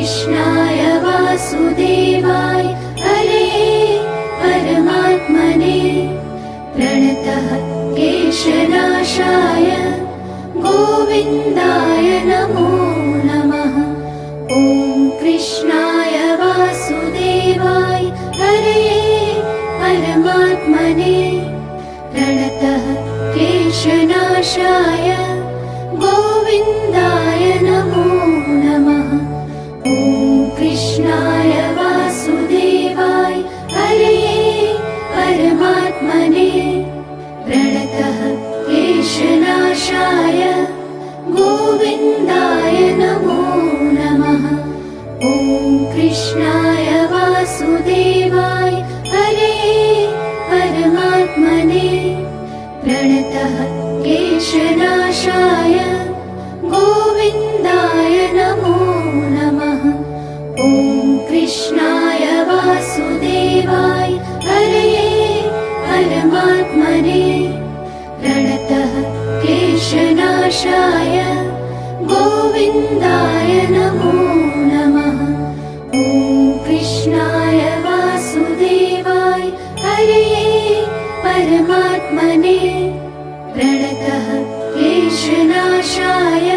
कृष्णाय वासुदेवाय हरे परमात्मने प्रणतः क्लेशनाशाय गोविन्दाय नमो नमः। ॐ कृष्णाय वासुदेवाय हरे परमात्मने प्रणतः क्लेशनाशाय गोविन्दाय नमो नमः। ॐ कृष्णाय वासुदेवाय हरे परमात्मने प्रणतः क्लेशनाशाय गोविन्दाय नमो नमः। ॐ कृष्णाय वासुदेवाय हरे परमात्मने प्रणतः क्लेशनाशाय गोविन्दाय नमो नमः। ॐ कृष्णाय वासुदेवाय हरे परमात्मने प्रणतः क्लेशनाशाय गोविन्दाय नमो नमः। ॐ कृष्णाय वासुदेवाय हरे परमात्मने प्रणतः क्लेशनाशाय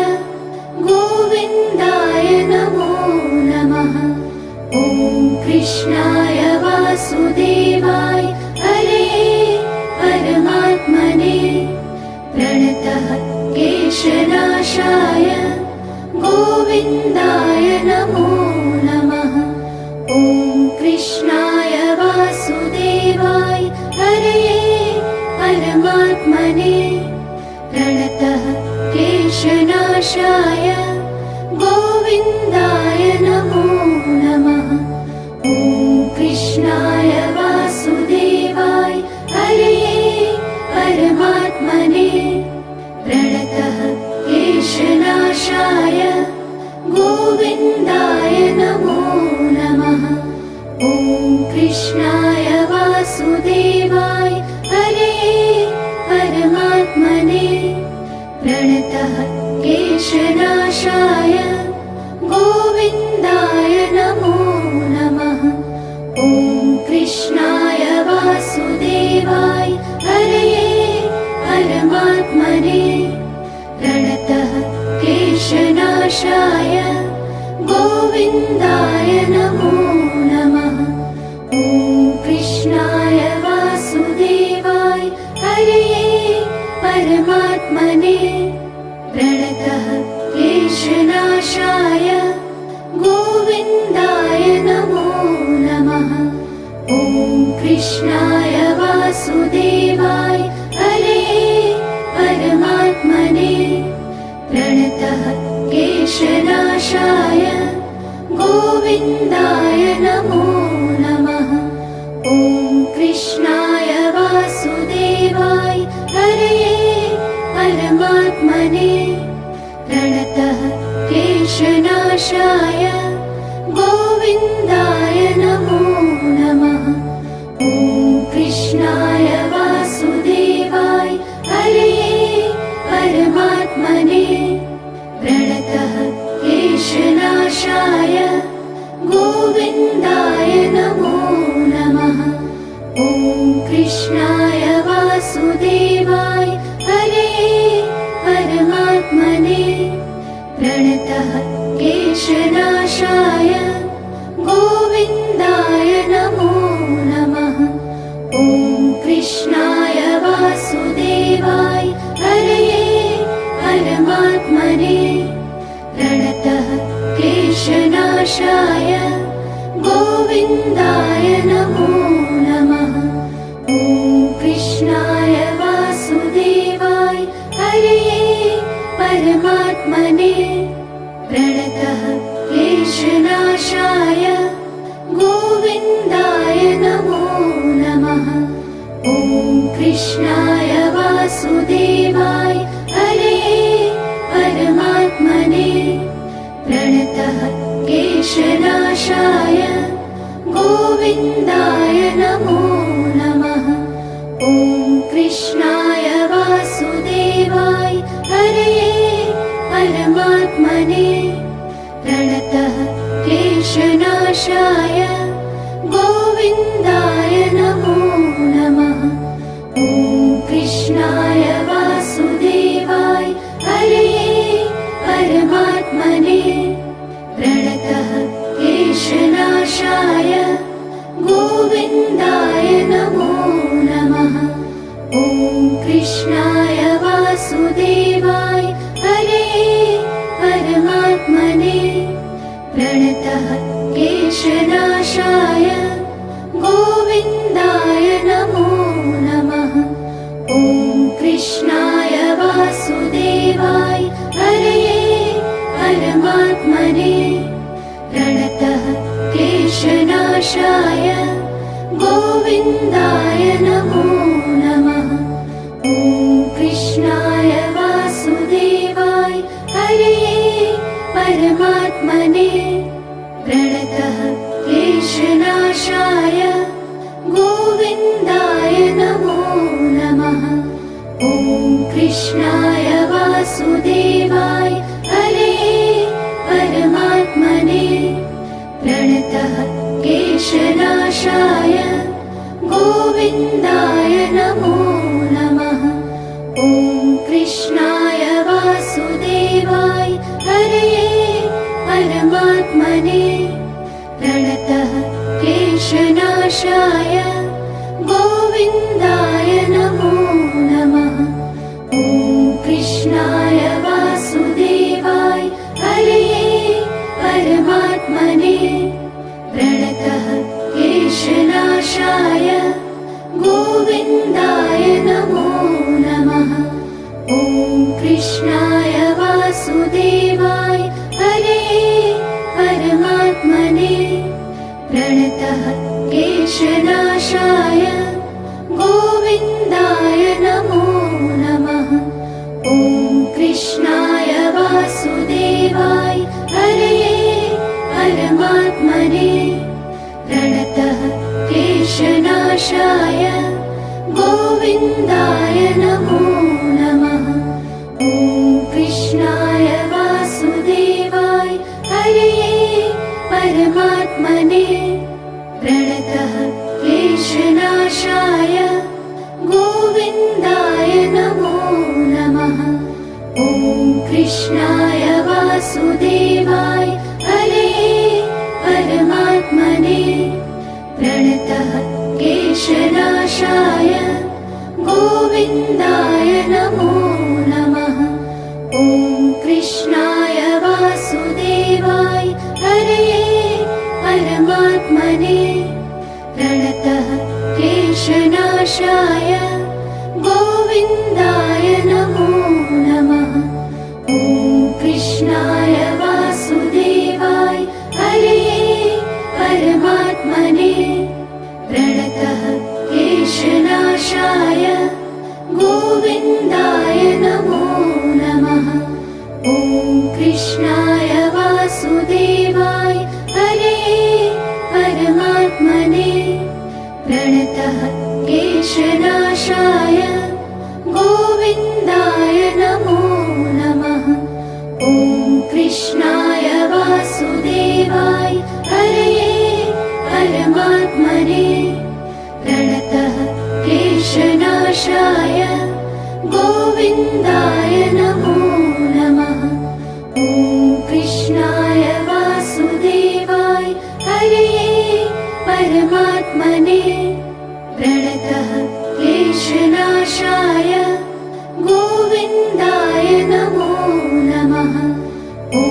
गोविन्दाय नमो नमः। ॐ कृष्णाय वासुदेवाय हरे परमात्मने प्रणतः क्लेशनाशाय गोविन्दाय नमो नमः। ॐ कृष्णाय वासुदेवाय हरे परमात्मने प्रणतः क्लेशनाशाय गोविन्दाय नमो नमः। ॐ कृष्णाय वासुदेवाय हरे परमात्मने प्रणतः क्लेशनाशाय गोविन्दाय नमो नमः। ॐ कृष्णाय वासुदेवाय हरे परमात्मने प्रणतः क्लेशनाशाय गोविन्दाय नमो नमः। ॐ कृष्णाय वासुदेवाय हरे परमात्मने प्रणतः क्लेशनाशाय गोविन्दाय नमो नमः। ॐ कृष्णाय वासुदेवाय हरे परमात्मने प्रणतः क्लेशनाशाय गोविन्दाय नमो नमः। ॐ कृष्णाय वासुदेवाय हरे परमात्मने प्रणतः क्लेशनाशाय गोविन्दाय नमो नमः। ॐ कृष्णाय वासुदेवाय हरे परमात्मने प्रणतः क्लेशनाशाय गोविन्दाय नमो नमः। ॐ कृष्णाय वासुदेवाय हरे परमात्मने प्रणतः क्लेशनाशाय गोविन्दाय नमो नमः। ॐ कृष्णाय वासुदेवाय हरे परमात्मने प्रणतः क्लेशनाशाय गोविन्दाय नमो नमः। ॐ कृष्णाय वासुदेवाय हरे परमात्मने प्रणतः क्लेशनाशाय गोविन्दाय नमो नमः। ॐ कृष्णाय वासुदेवाय हरे परमात्मने प्रणतः क्लेशनाशाय गोविन्दाय नमो नमः। ॐ कृष्णाय वासुदेवाय हरे परमात्मने प्रणतः क्लेशनाशाय गोविन्दाय नमो नमः। ॐ कृष्णाय वासुदेवाय हरे परमात्मने प्रणतः गोविन्दाय नमो नमः। ॐ कृष्णाय वासुदेवाय हरे परमात्मने प्रणतः क्लेशनाशाय गोविन्दाय नमो नमः। ॐ कृष्णाय वासुदेवाय हरे परमात्मने प्रणतः क्लेशनाशाय गोविन्दाय नमो नमः। ॐ कृष्णाय वासुदेवाय हरे परमात्मने प्रणतः क्लेशनाशाय गोविन्दाय नमो नमः। ॐ कृष्णाय वासुदेवाय हरे परमात्मने प्रणतः क्लेशनाशाय गोविन्दाय नमो नमः। ॐ कृष्णाय वासुदेवाय हरे परमात्मने प्रणतः क्लेशनाशाय गोविन्दाय नमो नमः। ॐ कृष्णाय वासुदेवाय हरे परमात्मने प्रणतः क्लेशनाशाय गोविन्दाय नमो नमः। ॐ कृष्णाय वासुदेवाय हरे परमात्मने प्रणतः क्लेशनाशाय गोविन्दाय नमो नमः। ॐ कृष्णाय वासुदेवाय हरे परमात्मने प्रणतः क्लेशनाशाय गोविन्दाय नमो नमः। ॐ कृष्णाय वासुदेवाय हरे परमात्मने प्रणतः क्लेशनाशाय गोविन्दाय नमो नमः। ॐ कृष्णाय वासुदेवाय हरे परमात्मने प्रणतः क्लेशनाशाय गोविन्दाय नमो नमः। ॐ कृष्णाय वासुदेवाय हरे परमात्मने प्रणतः क्लेशनाशाय गोविन्दाय नमो नमः। ॐ कृष्णाय वासुदेवाय हरे परमात्मने प्रणतः क्लेशनाशाय गोविन्दाय नमो नमः। ॐ कृष्णाय वासुदेवाय हरे परमात्मने प्रणतः क्लेशनाशाय गोविन्दाय नमो नमः। ॐ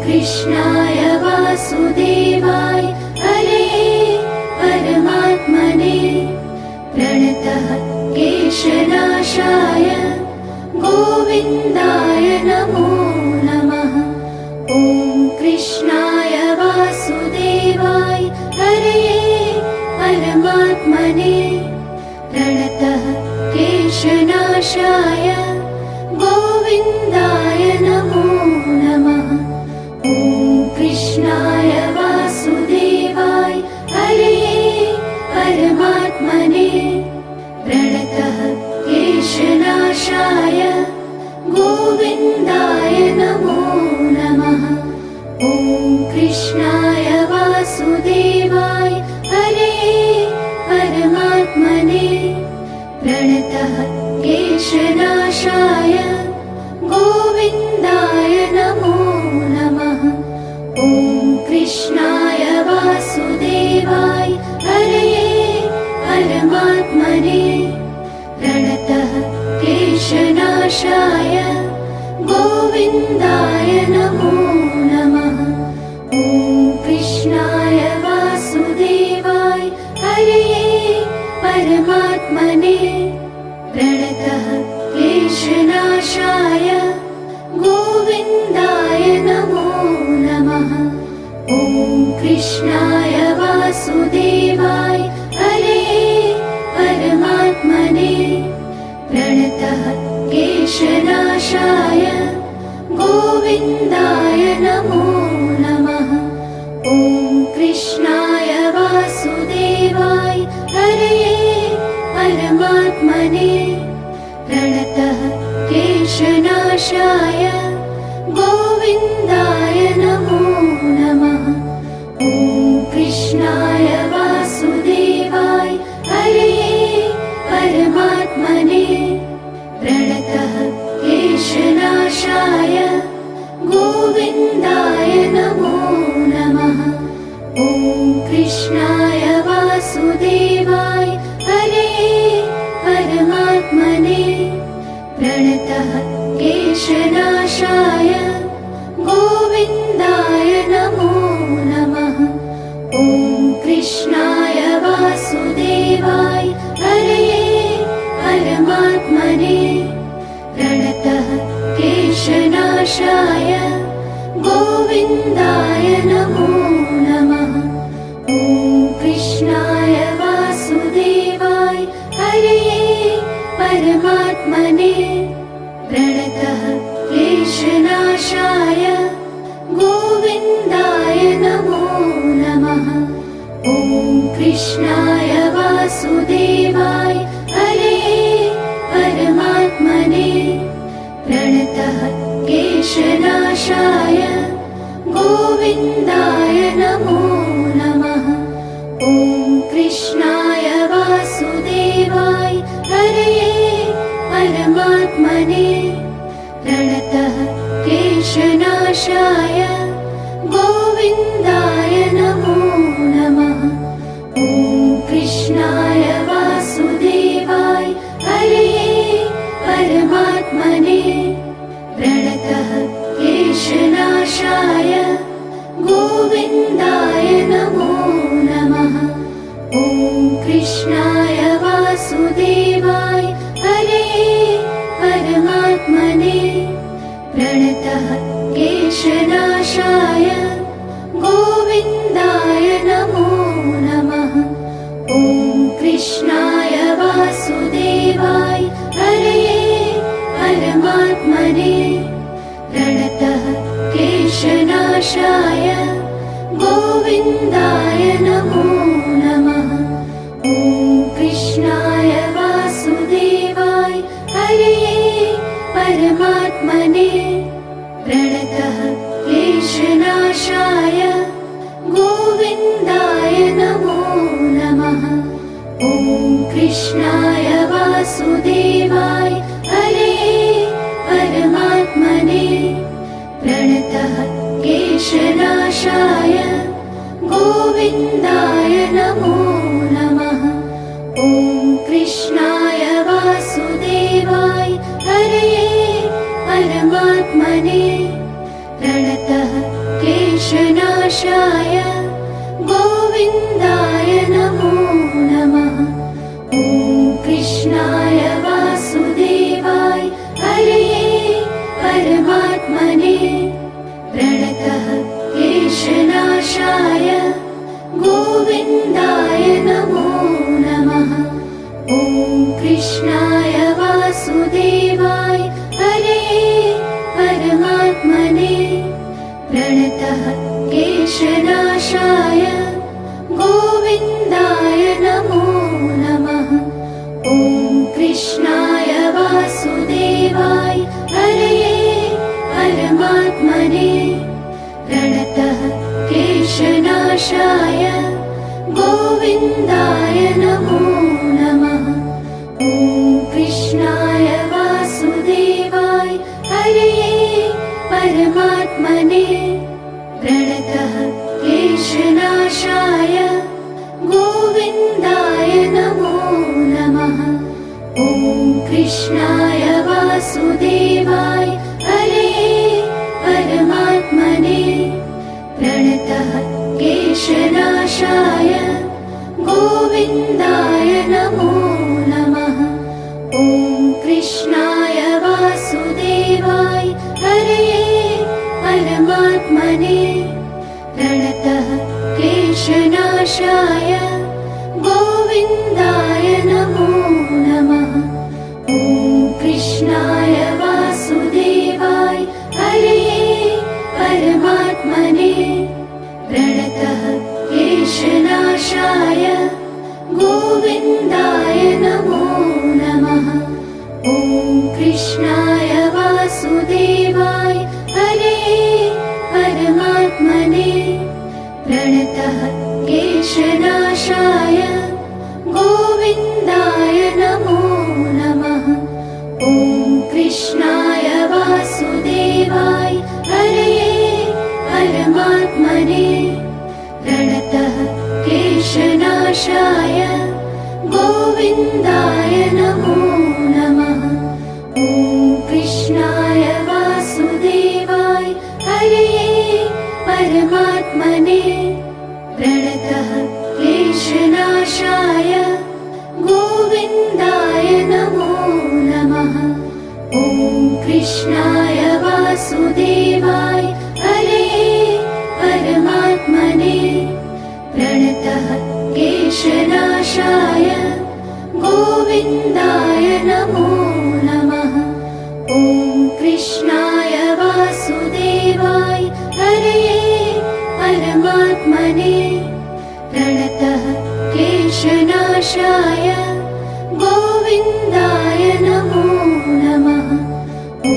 कृष्णाय वासुदेवाय हरे परमात्मने प्रणतः क्लेशनाशाय गोविन्दाय नमो नमः। ॐ कृष्णाय वासुदेवाय हरे परमात्मने प्रणतः क्लेशनाशाय गोविन्दाय नमो नमः। ॐ कृष्णाय वासुदेवाय हरे परमात्मने प्रणतः क्लेशनाशाय गोविन्दाय नमो नमः। ॐ कृष्णाय वासुदेवाय हरे परमात्मने प्रणतः क्लेशनाशाय गोविन्दाय नमो नमः। ॐ कृष्णाय वासुदेवाय हरे परमात्मने प्रणतः क्लेशनाशाय गोविन्दाय नमो नमः। ॐ कृष्णाय वासुदेवाय हरे परमात्मने प्रणतः क्लेशनाशाय गोविन्दाय नमो नमः। ॐ कृष्णाय वासुदेवाय हरे परमात्मने प्रणतः क्लेशनाशाय गोविन्दाय नमो नमः। ॐ कृष्णाय वासुदेवाय हरये परमात्मने प्रणतः क्लेशनाशाय गोविन्दाय नमो नमः। ॐ कृष्णाय वासुदेवाय हरये परमात्मने प्रणतः क्लेशनाशाय गोविन्दाय नमो नमः। ॐ कृष्णाय वासुदेवाय हरये परमात्मने प्रणतः क्लेशनाशाय गोविन्दाय नमो नमः। ॐ कृष्णाय वासुदेवाय हरये परमात्मने प्रणतः क्लेशनाशाय गोविन्दाय नमो नमः। ॐ कृष्णाय वासुदेवाय हरये परमात्मने प्रणतः क्लेशनाशाय गोविन्दाय नमो नमः। ॐ कृष्णाय वासुदेवाय हरये परमात्मने प्रणतः क्लेशनाशाय गोविन्दाय नमो नमः। ॐ कृष्णाय वासुदेवाय हरये परमात्मने प्रणतः क्लेशनाशाय गोविन्दाय नमो नमः। ॐ कृष्णाय वासुदेवाय हरये परमात्मने प्रणतः क्लेशनाशाय गोविन्दाय नमो नमः। ॐ कृष्णाय वासुदेवाय हरये परमात्मने प्रणतः क्लेशनाशाय गोविन्दाय नमो नमः। ॐ कृष्णाय वासुदेवाय हरये परमात्मने प्रणतः क्लेशनाशाय गोविन्दाय नमो नमः। ॐ कृष्णाय वासुदेवाय हरये परमात्मने प्रणतः क्लेशनाशाय गोविन्दाय नमो नमः। ॐ कृष्णाय वासुदेवाय हरये परमात्मने प्रणतः क्लेशनाशाय गोविन्दाय नमो नमः। ॐ कृष्णाय वासुदेवाय हरये परमात्मने प्रणतः क्लेशनाशाय गोविन्दाय नमो नमः। ॐ कृष्णाय वासुदेवाय हरये परमात्मने प्रणतः क्लेशनाशाय गोविन्दाय नमो नमः। ॐ कृष्णाय वासुदेवाय हरये परमात्मने प्रणतः क्लेशनाशाय गोविन्दाय नमो नमः। ॐ कृष्णाय वासुदेवाय हरये परमात्मने प्रणतः क्लेशनाशाय गोविन्दाय नमो नमः। ॐ कृष्णाय वासुदेवाय हरये परमात्मने प्रणतः क्लेशनाशाय गोविन्दाय नमो नमः। ॐ कृष्णाय वासुदेवाय हरये परमात्मने प्रणतः क्लेशनाशाय गोविन्दाय नमो नमः। ॐ कृष्णाय वासुदेवाय कृष्णाय वासुदेवाय हरये परमात्मने प्रणतः क्लेशनाशाय गोविन्दाय नमो नमः। ॐ कृष्णाय वासुदेवाय हरये परमात्मने प्रणतः क्लेशनाशाय गोविन्दाय नमो नमः। ॐ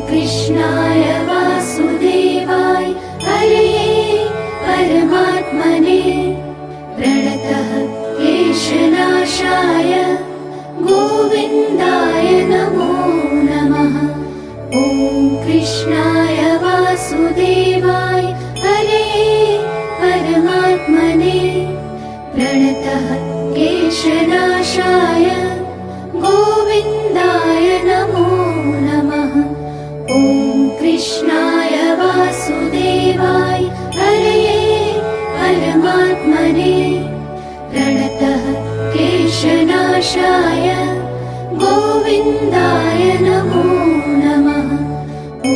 कृष्णाय वासुदेवाय हरये परमात्मने प्रणतः क्लेशनाशाय गोविन्दाय नमो नमः। ॐ कृष्णाय वासुदेवाय हरये परमात्मने प्रणतः क्लेशनाशाय गोविन्दाय नमो नमः। ॐ कृष्णाय वासुदेवाय हरये परमात्मने प्रणतः क्लेशनाशाय गोविन्दाय नमो नमः। ॐ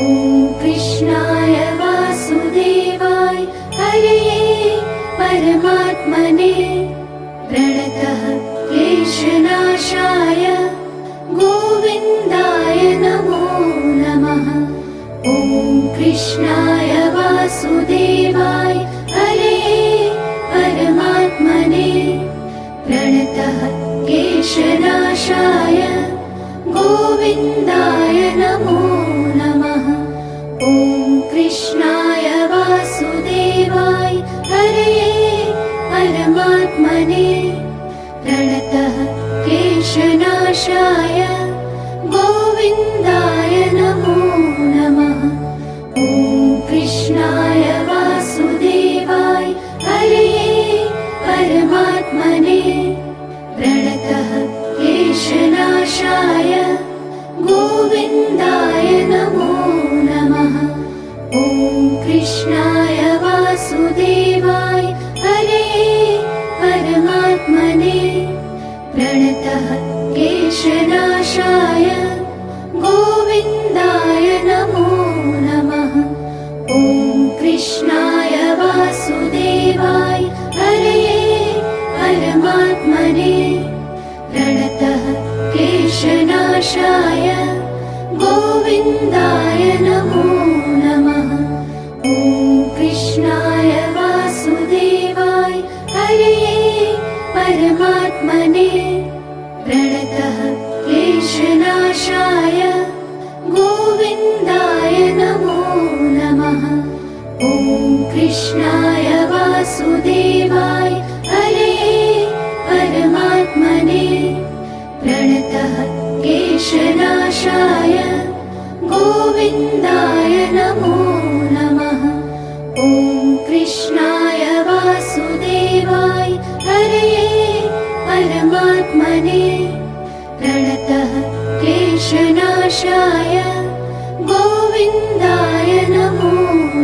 कृष्णाय वासुदेवाय हरये परमात्मने प्रणतः क्लेशनाशाय गोविन्दाय नमो नमः। ॐ कृष्णाय वासुदेवाय हरये परमात्मने प्रणतः क्लेशनाशाय गोविन्दाय नमो नमः। ॐ कृष्णाय वासुदेवाय हरये परमात्मने प्रणतः क्लेशनाशाय गोविन्दाय नमो नमः। ॐ कृष्णाय वासुदेवाय हरये परमात्मने प्रणतः क्लेशनाशाय गोविन्दाय नमो नमः। ॐ कृष्णाय वासुदेवाय हरये परमात्मने प्रणतः क्लेशनाशाय गोविन्दाय नमो नमः। ॐ कृष्णाय वासुदेवाय हरये परमात्मने प्रणतः क्लेशनाशाय गोविन्दाय नमो नमः। ॐ कृष्णाय वासुदेवाय हरये परमात्मने प्रणतः क्लेशनाशाय गोविन्दाय नमो नमः। ॐ कृष्णाय वासुदेवाय हरये परमात्मने प्रणतः क्लेशनाशाय गोविन्दाय नमो नमः। ॐ कृष्णाय वासुदेवाय हरये परमात्मने प्रणतः क्लेशनाशाय गोविन्दाय नमो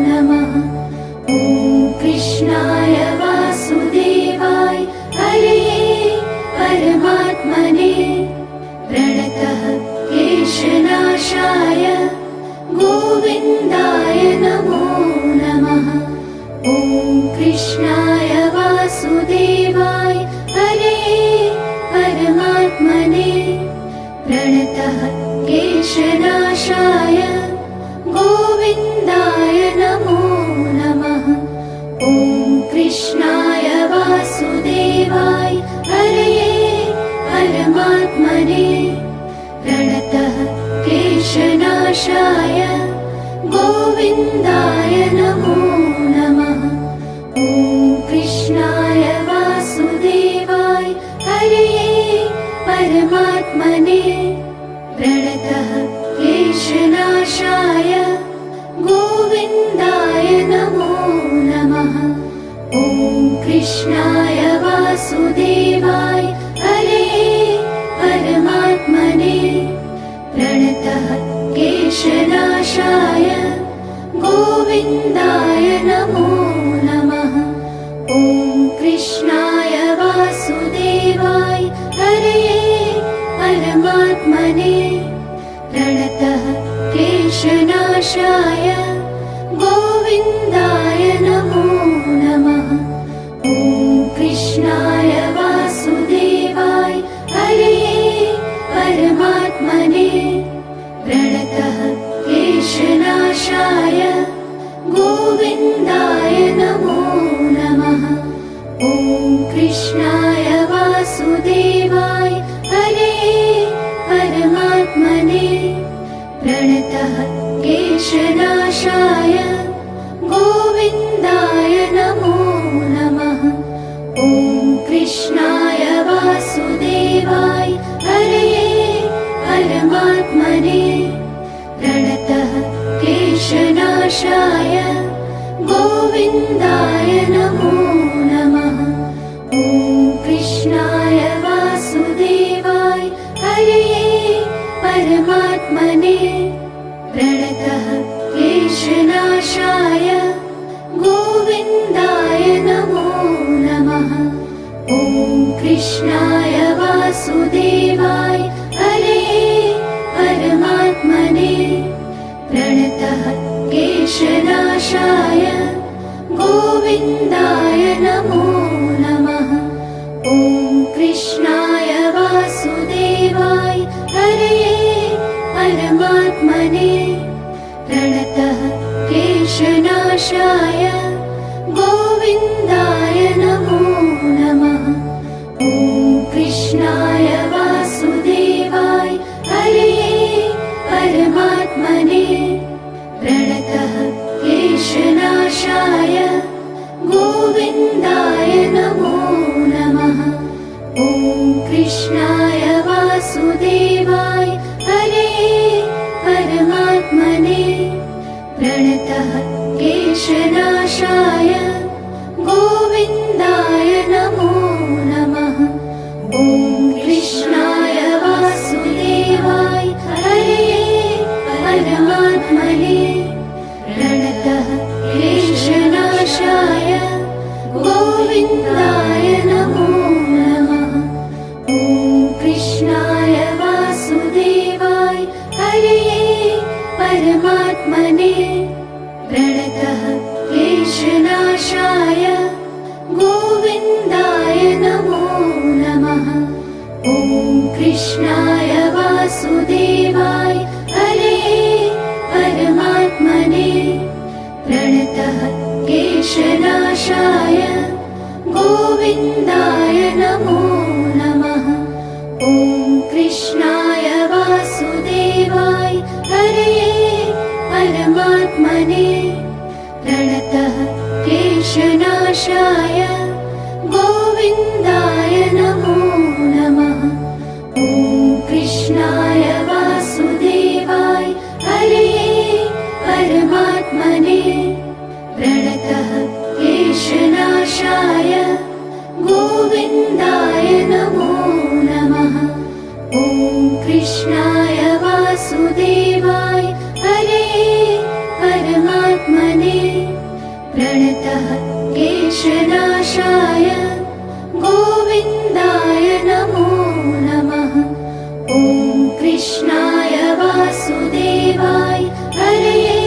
नमः। ॐ कृष्णाय वासुदेवाय हरये परमात्मने प्रणतः क्लेशनाशाय गोविन्दाय नमो नमः। ॐ कृष्णाय वासुदेवाय हरये परमात्मने प्रणतः क्लेशनाशाय गोविन्दाय नमो नमः। ॐ कृष्णाय वासुदेवाय हरये परमात्मने प्रणतः क्लेशनाशाय गोविन्दाय नमो नमः। ॐ कृष्णाय वासुदेवाय हरये परमात्मने प्रणतः क्लेशनाशाय गोविन्दाय नमो नमः। ॐ कृष्णाय वासुदेवाय हरये परमात्मने प्रणतः क्लेशनाशाय गोविन्दाय नमो नमः। ॐ कृष्णाय वासुदेवाय हरये परमात्मने प्रणतः क्लेशनाशाय गोविन्दाय नमो नमः। ॐ कृष्णाय वासुदेवाय हरये परमात्मने प्रणतः क्लेशनाशाय गोविन्दाय नमो नमः। ॐ कृष्णाय वासुदेवाय हरये परमात्मने प्रणतः क्लेशनाशाय गोविन्दाय नमो नमः। ॐ कृष्णाय वासुदेवाय हरये परमात्मने प्रणतः क्लेशनाशाय गोविन्दाय नमो नमः। ॐ कृष्णाय वासुदेवाय हरये परमात्मने प्रणतः क्लेशनाशाय गोविन्दाय नमो नमः। ॐ कृष्णाय वासुदेवाय हरये परमात्मने प्रणतः क्लेशनाशाय गोविन्दाय नमो नमः। ॐ कृष्णाय वासुदेवाय हरये परमात्मने प्रणतः क्लेशनाशाय गोविन्दाय नमो नमः। ॐ कृष्णाय वासुदेवाय हरये परमात्मने प्रणतः क्लेशनाशाय गोविन्दाय नमो नमः। ॐ कृष्णाय वासुदेवाय हरये परमात्मने प्रणतः क्लेशनाशाय गोविन्दाय नमो नमः। ॐ कृष्णाय वासुदेवाय हरये परमात्मने प्रणतः क्लेशनाशाय गोविन्दाय नमो नमः। ॐ कृष्णाय वासुदेवाय हरये परमात्मने प्रणतः क्लेशनाशाय गोविन्दाय नमो नमः। ॐ कृष्णाय वासुदेवाय हरये परमात्मने प्रणतः क्लेशनाशाय गोविन्दाय नमो नमः। ॐ कृष्णाय वासुदेवाय हरये परमात्मने प्रणतः क्लेशनाशाय गोविन्दाय नमो नमः। ॐ कृष्णाय वासुदेवाय हरये परमात्मने प्रणतः क्लेशनाशाय गोविन्दाय नमो नमः। ॐ कृष्णाय वासुदेवाय हरये परमात्मने प्रणतः क्लेशनाशाय गोविन्दाय नमो नमः। ॐ कृष्णाय वासुदेवाय हरये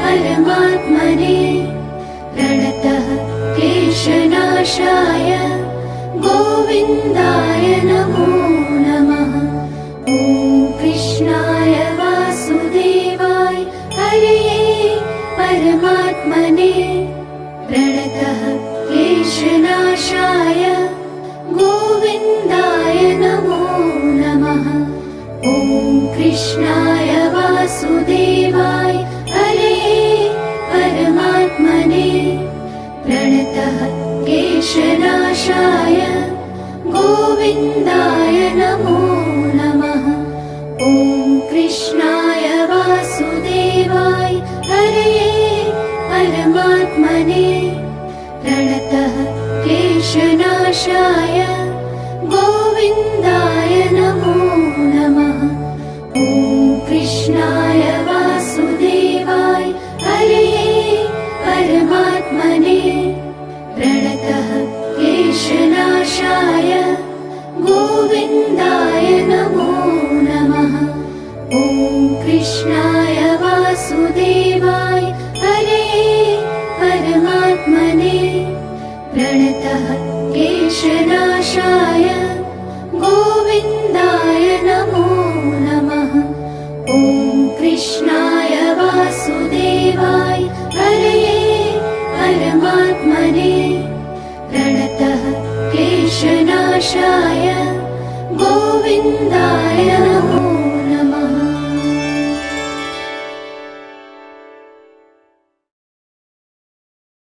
परमात्मने प्रणतः क्लेशनाशाय गोविन्दाय नमो नमः। ॐ कृष्णाय वासुदेवाय हरये परमात्मने प्रणतः क्लेशनाशाय गोविन्दाय नमो नमः। ॐ कृष्णाय वासुदेवाय हरये परमात्मने प्रणतः क्लेशनाशाय गोविन्दाय नमो नमः। ॐ कृष्णाय वासुदेवाय हरये परमात्मने प्रणतः क्लेशनाशाय गोविन्दाय नमो नमः। ॐ कृष्णाय वासुदेवाय क्लेशनाशाय गोविन्दाय नमो नमः। ॐ कृष्णाय वासुदेवाय हरये परमात्मने प्रणतः क्लेशनाशाय गोविन्दाय नमो